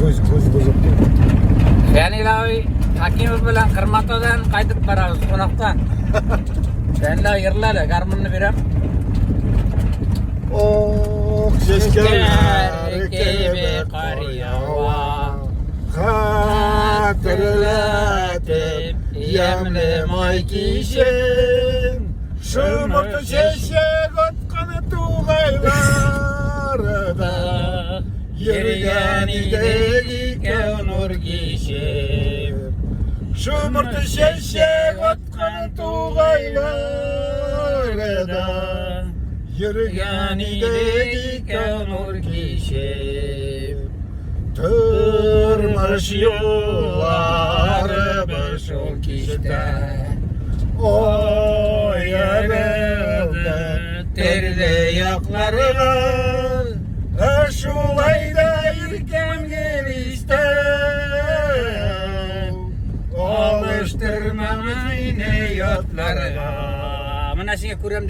Koz bozuk. Yani ilahi Hakimov bilan Qirmatodan qaytib boramiz qo'noqdan. Senlar yig'ladi, garmonni berem. Oh, şeşkeler kebe qor yava. Hatırlatıp yemlemay kişin. Şumurtu şeşek otkanı tuğaylarda. Yürüyenideki kevnur kişim. Şumurtu şeşek otkanı tuğaylarda. Yürüyenideki kevnur kişim. Tırmış yolları başol kişide. O yerelde terle yaklarına. Şulayda irkem gelişte. Alıştırma yine yatlarına. Mana size kuram